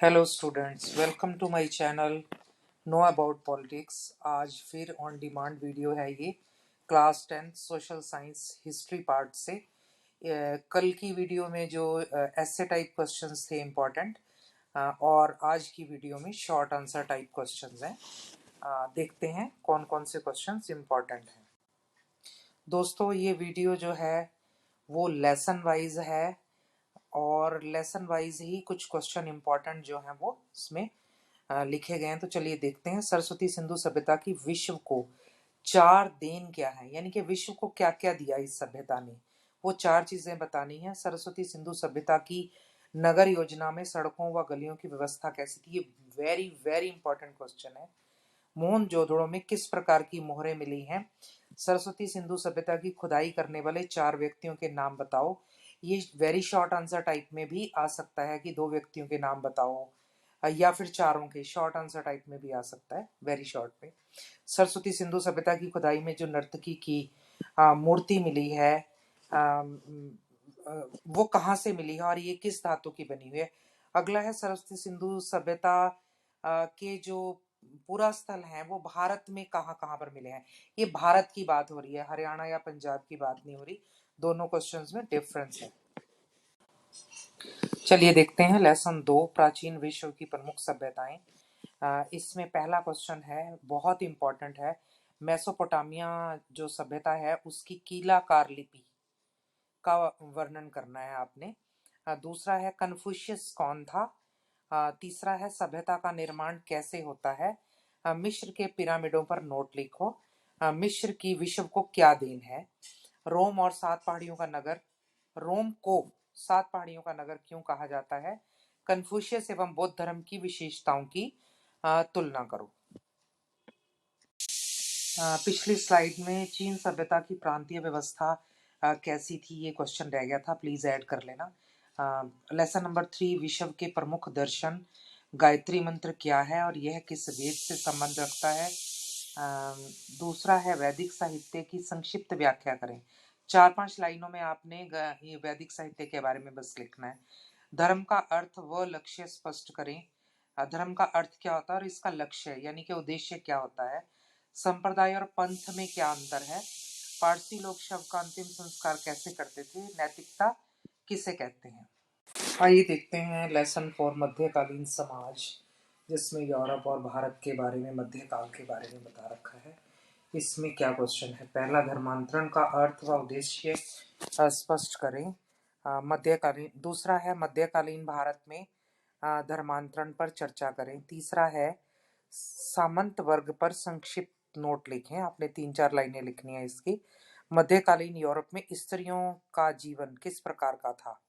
Hello students, welcome to my channel know about politics. आज फिर on demand video है ये class 10 social science history part से। कल की वीडियो में जो ऐसे टाइप क्वेश्चंस थे इम्पोर्टेंट, और आज की वीडियो में शॉर्ट आंसर टाइप क्वेश्चंस हैं। देखते हैं कौन कौन से क्वेश्चंस इम्पोर्टेंट हैं। दोस्तों, ये वीडियो जो है वो लेसन वाइज है और लेसन वाइज ही कुछ क्वेश्चन इम्पोर्टेंट जो हैं वो इसमें लिखे गए हैं। तो चलिए देखते हैं। सरस्वती सिंधु सभ्यता की विश्व को चार देन क्या है, यानी कि विश्व को क्या क्या दिया इस सभ्यता ने, वो चार चीजें बतानी है। सरस्वती सिंधु सभ्यता की नगर योजना में सड़कों व गलियों की व्यवस्था कैसी थी, ये वेरी वेरी इंपॉर्टेंट क्वेश्चन है। मोहनजोदड़ो में किस प्रकार की मोहरें मिली हैं। सरस्वती सिंधु सभ्यता की खुदाई करने वाले चार व्यक्तियों के नाम बताओ। ये वेरी शॉर्ट आंसर टाइप में भी आ सकता है कि दो व्यक्तियों के नाम बताओ, या फिर चारों के। शॉर्ट आंसर टाइप में भी आ सकता है, वेरी शॉर्ट में। सरस्वती सिंधु सभ्यता की खुदाई में जो नर्तकी की मूर्ति मिली है, वो कहाँ से मिली है और ये किस धातु की बनी हुई है। अगला है सरस्वती सिंधु सभ्यता के जो पूरा स्थल है वो भारत में कहाँ कहाँ पर मिले हैं। ये भारत की बात हो रही है, हरियाणा या पंजाब की बात नहीं हो रही। दोनों क्वेश्चंस में डिफरेंस है। चलिए देखते हैं लेसन 2, प्राचीन विश्व की प्रमुख सभ्यताएं। इसमें पहला क्वेश्चन है, बहुत इंपॉर्टेंट है। मेसोपोटामिया जो सभ्यता है उसकी कीलाकार लिपि का वर्णन करना है आपने। दूसरा है कन्फ्यूशियस कौन था। तीसरा है सभ्यता का निर्माण कैसे होता है। मिस्र के पिरामिडों पर नोट लिखो। मिस्र की विश्व को क्या देन है। रोम और सात पहाड़ियों का नगर, रोम को सात पहाड़ियों का नगर क्यों कहा जाता है। कन्फ्यूशियस एवं बौद्ध धर्म की विशेषताओं की तुलना करो। पिछली स्लाइड में चीन सभ्यता की प्रांतीय व्यवस्था कैसी थी, ये क्वेश्चन रह गया था, प्लीज ऐड कर लेना। लेसन नंबर 3, विश्व के प्रमुख दर्शन। गायत्री मंत्र क्या है और यह किस वेद से संबंध रखता है। दूसरा है वैदिक साहित्य की संक्षिप्त व्याख्या करें। 4-5 लाइनों में आपने ये वैदिक साहित्य के बारे में बस लिखना है। धर्म का अर्थ व लक्ष्य स्पष्ट करें। धर्म का अर्थ क्या होता है और इसका लक्ष्य यानी कि उद्देश्य क्या होता है। संप्रदाय और पंथ में क्या अंतर है। पारसी लोग शव का अंतिम संस्कार कैसे करते थे। नैतिकता किसे कहते हैं। आइए देखते हैं लेसन 4, मध्यकालीन समाज, जिसमें यूरोप और भारत के बारे में, मध्यकाल के बारे में बता रखा है। इसमें क्या क्वेश्चन है। पहला, धर्मांतरण का अर्थ व उद्देश्य स्पष्ट करें। मध्यकालीन। दूसरा है मध्यकालीन भारत में धर्मांतरण पर चर्चा करें। तीसरा है सामंत वर्ग पर संक्षिप्त नोट लिखें। आपने 3-4 लाइनें लिखनी है इसकी। मध्यकालीन यूरोप में स्त्रियों का जीवन किस प्रकार का था।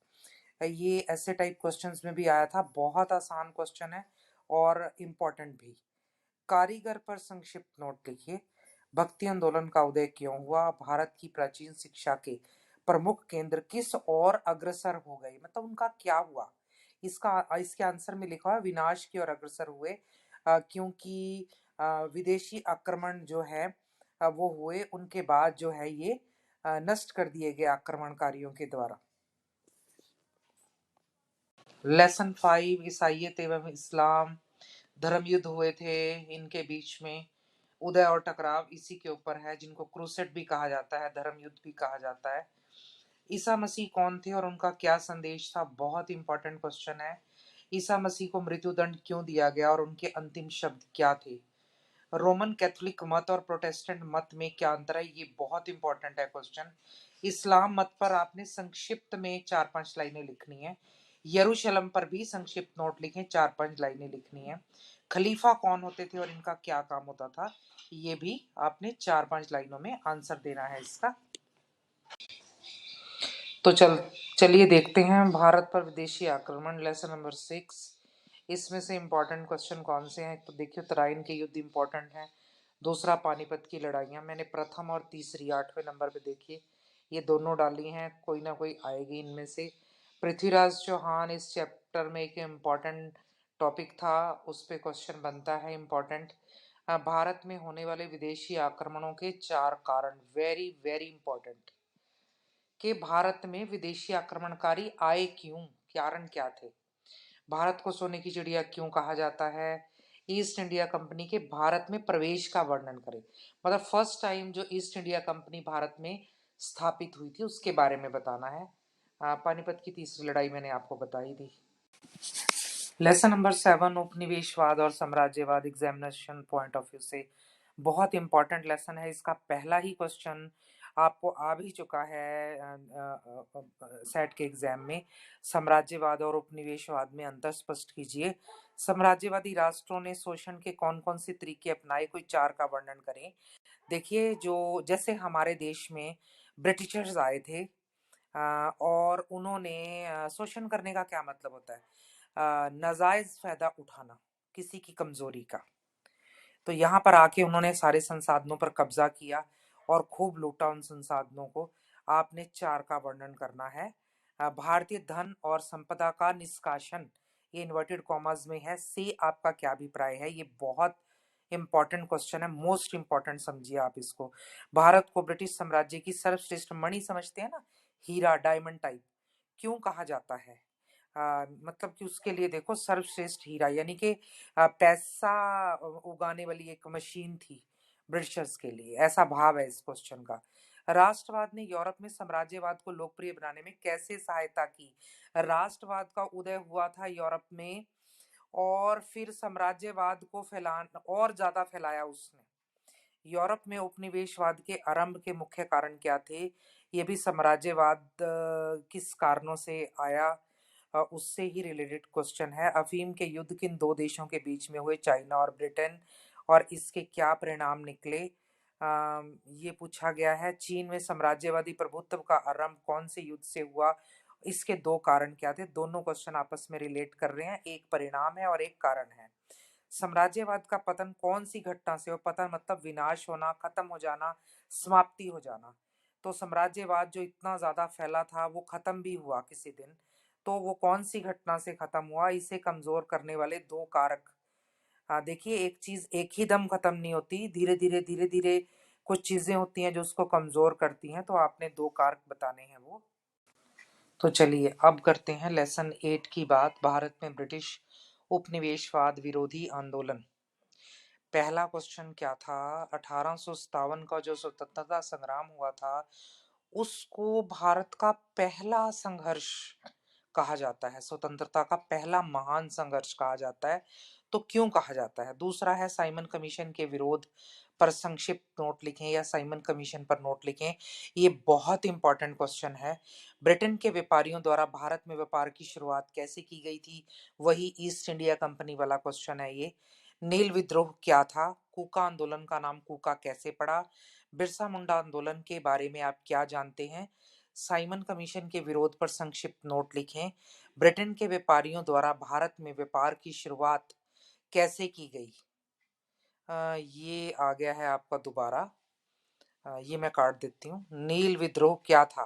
ये ऐसे टाइप क्वेश्चंस में भी आया था, बहुत आसान क्वेश्चन है और इम्पोर्टेंट भी। कारीगर पर संक्षिप्त नोट लिखिए। भक्ति आंदोलन का उदय क्यों हुआ। भारत की प्राचीन शिक्षा के प्रमुख केंद्र किस ओर अग्रसर हो गए, मतलब उनका क्या हुआ। इसके आंसर में लिखा है विनाश की ओर अग्रसर हुए, क्योंकि विदेशी आक्रमण जो है वो हुए, उनके बाद जो है ये नष्ट कर दिए गए आक्रमणकारियों के द्वारा। लेसन 5, ईसाइयत एवं इस्लाम धर्म युद्ध हुए थे इनके बीच में। उदय और टकराव इसी के ऊपर है, जिनको क्रूसेड भी कहा जाता है, धर्म युद्ध भी कहा जाता है। ईसा मसीह कौन थे और उनका क्या संदेश था, बहुत इंपॉर्टेंट क्वेश्चन है। ईसा मसीह को मृत्युदंड क्यों दिया गया और उनके अंतिम शब्द क्या थे। रोमन कैथोलिक मत और प्रोटेस्टेंट मत में क्या अंतर है, ये बहुत इंपॉर्टेंट है क्वेश्चन। इस्लाम मत पर आपने संक्षिप्त में 4-5 लाइनें लिखनी है। यरूशलेम पर भी संक्षिप्त नोट लिखें, 4-5 लाइनें लिखनी है। खलीफा कौन होते थे और इनका क्या काम होता था, ये भी आपने 4-5 लाइनों में आंसर देना है इसका। तो चलिए देखते हैं भारत पर विदेशी आक्रमण, लेसन नंबर 6। इसमें से इंपॉर्टेंट क्वेश्चन कौन से हैं। तो देखिए, तराइन के युद्ध इंपॉर्टेंट है। दूसरा, पानीपत की लड़ाइयाँ। मैंने प्रथम और तीसरी 8वें नंबर पे देखिए ये दोनों डाली हैं, कोई ना कोई आएगी इनमें से। पृथ्वीराज चौहान इस चैप्टर में एक इम्पॉर्टेंट टॉपिक था, उस पर क्वेश्चन बनता है इम्पॉर्टेंट। भारत में होने वाले विदेशी आक्रमणों के 4 कारण, वेरी वेरी इंपॉर्टेंट। कि भारत में विदेशी आक्रमणकारी आए क्यों, कारण क्या थे। भारत को सोने की चिड़िया क्यों कहा जाता है? ईस्ट इंडिया कंपनी के भारत में प्रवेश का वर्णन करें। मतलब फर्स्ट टाइम जो ईस्ट इंडिया कंपनी भारत में स्थापित हुई थी उसके बारे में बताना है। पानीपत की तीसरी लड़ाई मैंने आपको बताई थी। लेसन नंबर 7 उपनिवेशवाद और साम्राज्यवाद एग्जामिनेशन पॉइंट ऑफ व्यू से बहुत इंपॉर्टेंट लेसन है। इसका पहला ही क्वेश्चन आपको आ भी चुका है सेट के एग्जाम में। साम्राज्यवाद और उपनिवेशवाद में अंतर स्पष्ट कीजिए। साम्राज्यवादी राष्ट्रों ने शोषण के कौन कौन से तरीके अपनाए, कोई 4 का वर्णन करें। देखिए, जो जैसे हमारे देश में ब्रिटिशर्स आए थे और उन्होंने शोषण करने का क्या मतलब होता है? नाजायज फायदा उठाना किसी की कमजोरी का। तो यहाँ पर आके उन्होंने सारे संसाधनों पर कब्जा किया और खूब लूटा उन संसाधनों को। आपने 4 का वर्णन करना है। भारतीय धन और संपदा का निष्कासन, ये इन्वर्टेड कॉमास में है, से आपका क्या अभिप्राय है? ये बहुत इंपॉर्टेंट क्वेश्चन है, मोस्ट इंपॉर्टेंट समझिए आप इसको। भारत को ब्रिटिश साम्राज्य की सर्वश्रेष्ठ मणि समझते हैं ना, हीरा डायमंड टाइप, क्यों कहा जाता है? मतलब कि उसके लिए देखो, सर्वश्रेष्ठ हीरा यानी कि पैसा उगाने वाली एक मशीन थी ब्रिटिशर्स के लिए, ऐसा भाव है इस क्वेश्चन का। राष्ट्रवाद ने यूरोप में साम्राज्यवाद को लोकप्रिय बनाने में कैसे सहायता की? राष्ट्रवाद का उदय हुआ था यूरोप में और फिर साम्राज्यवाद को और ज्यादा फैलाया उसने। यूरोप में उपनिवेशवाद के आरंभ के मुख्य कारण क्या थे? ये भी साम्राज्यवाद किस कारणों से आया, उससे ही रिलेटेड क्वेश्चन है। अफीम के युद्ध किन 2 देशों के बीच में हुए, चाइना और ब्रिटेन, और इसके क्या परिणाम निकले? ये पूछा गया है। चीन में साम्राज्यवादी प्रभुत्व का आरंभ कौन से युद्ध से हुआ? इसके 2 कारण क्या थे? दोनों क्वेश्चन आपस में रिलेट कर रहे हैं, एक परिणाम है और एक कारण है। साम्राज्यवाद का पतन कौन सी घटना से हो? पतन मतलब विनाश होना, खत्म हो जाना, समाप्ति हो जाना। तो साम्राज्यवाद जो इतना ज्यादा फैला था वो खत्म भी हुआ किसी दिन। तो वो कौन सी घटना से खत्म हुआ? इसे कमजोर करने वाले 2 कारक। देखिए, एक चीज एक ही दम खत्म नहीं होती, धीरे धीरे कुछ चीजें होती हैं जो उसको कमजोर करती हैं। तो आपने 2 कारक बताने हैं वो। तो चलिए अब करते हैं लेसन 8 की बात, भारत में ब्रिटिश उपनिवेशवाद विरोधी आंदोलन। पहला क्वेश्चन क्या था? 1857 का जो स्वतंत्रता संग्राम हुआ था उसको भारत का पहला संघर्ष कहा जाता है, स्वतंत्रता का पहला महान संघर्ष कहा जाता है। तो क्यों कहा जाता है? दूसरा है साइमन कमीशन के विरोध पर संक्षिप्त नोट लिखें, या साइमन कमीशन पर नोट लिखें। ये बहुत इंपॉर्टेंट क्वेश्चन है। ब्रिटेन के व्यापारियों द्वारा भारत में व्यापार की शुरुआत कैसे की गई थी? वही ईस्ट इंडिया कंपनी वाला क्वेश्चन है ये। नील विद्रोह क्या था? कूका आंदोलन का नाम कूका कैसे पड़ा? बिरसा मुंडा आंदोलन के बारे में आप क्या जानते हैं? साइमन कमीशन के विरोध पर संक्षिप्त नोट लिखें। ब्रिटेन के व्यापारियों द्वारा भारत में व्यापार की शुरुआत कैसे की गई? ये आ गया है आपका दोबारा। ये मैं काट देती हूँ। नील विद्रोह क्या था?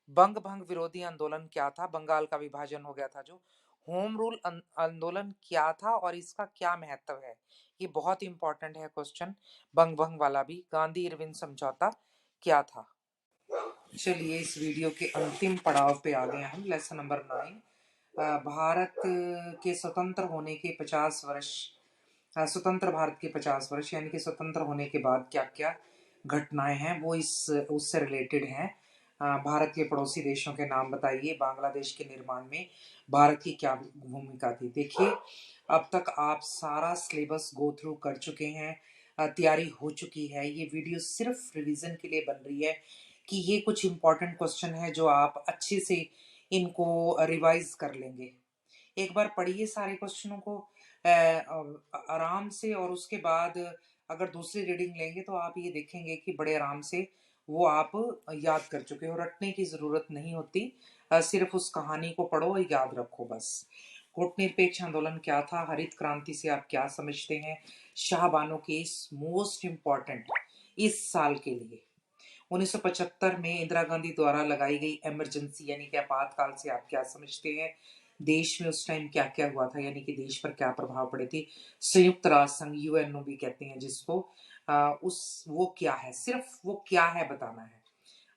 बंग भंग विरोधी आंदोलन क्या था? बंगाल का विभाजन हो गया था जो। होम रूल आंदोलन क्या था और इसका क्या महत्व है? ये बहुत इंपॉर्टेंट है क्वेश्चन, बंग भंग वाला भी। गांधी इरविन समझौता क्या था? चलिए इस वीडियो के अंतिम पड़ाव पे आ गए हम, लेसन नंबर 9। भारत के स्वतंत्र होने के 50 वर्ष, स्वतंत्र भारत के 50 वर्ष यानी कि स्वतंत्र होने के बाद क्या क्या घटनाएं हैं वो इस उससे रिलेटेड हैं। भारत के पड़ोसी देशों के नाम बताइए। बांग्लादेश के निर्माण में भारत की क्या भूमिका थी? देखिए, अब तक आप सारा सिलेबस गो थ्रू कर चुके हैं, तैयारी हो चुकी है। ये वीडियो सिर्फ रिवीजन के लिए बन रही है कि ये कुछ इंपॉर्टेंट क्वेश्चन है जो आप अच्छे से इनको रिवाइज कर लेंगे। एक बार पढ़िए सारे क्वेश्चनों को आराम से, और उसके बाद अगर दूसरी रीडिंग लेंगे तो आप ये देखेंगे कि बड़े आराम से वो आप याद कर चुके हो। रटने की जरूरत नहीं होती, सिर्फ उस कहानी को पढ़ो और याद रखो बस। कूटनिरपेक्ष आंदोलन क्या था? हरित क्रांति से आप क्या समझते हैं? शाहबानो केस मोस्ट इम्पॉर्टेंट इस साल के लिए। 1975 में इंदिरा गांधी द्वारा लगाई गई इमरजेंसी यानी कि आपातकाल से आप क्या समझते हैं? देश में उस टाइम क्या क्या हुआ था, यानी कि देश पर क्या प्रभाव पड़े थे? संयुक्त राष्ट्र संघ, यूएनओ भी कहते हैं जिसको, उस वो क्या है, सिर्फ वो क्या है बताना है।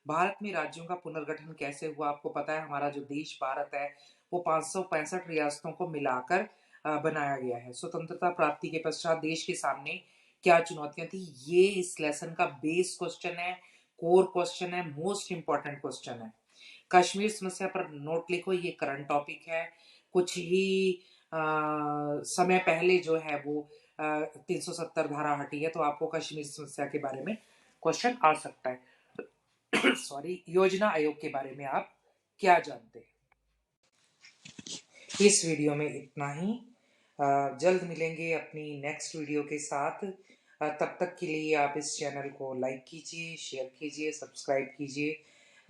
भारत में राज्यों का पुनर्गठन कैसे हुआ? आपको पता है हमारा जो देश भारत है वो 565 रियासतों को मिलाकर बनाया गया है। स्वतंत्रता प्राप्ति के पश्चात देश के सामने क्या चुनौतियां थी, ये इस लेसन का बेस क्वेश्चन है, कोर क्वेश्चन है, मोस्ट इंपॉर्टेंट क्वेश्चन है। कश्मीर समस्या पर नोट लिखो, ये करंट टॉपिक है। कुछ ही समय पहले जो है वो 370 धारा हटी है, तो आपको कश्मीर समस्या के बारे में क्वेश्चन आ सकता है। सॉरी, योजना आयोग के बारे में आप क्या जानते हैं? इस वीडियो में इतना ही। जल्द मिलेंगे अपनी नेक्स्ट वीडियो के साथ। तब तक के लिए आप इस चैनल को लाइक कीजिए, शेयर कीजिए, सब्सक्राइब कीजिए,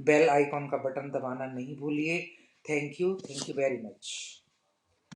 बेल आइकॉन का बटन दबाना नहीं भूलिए। Thank you very much.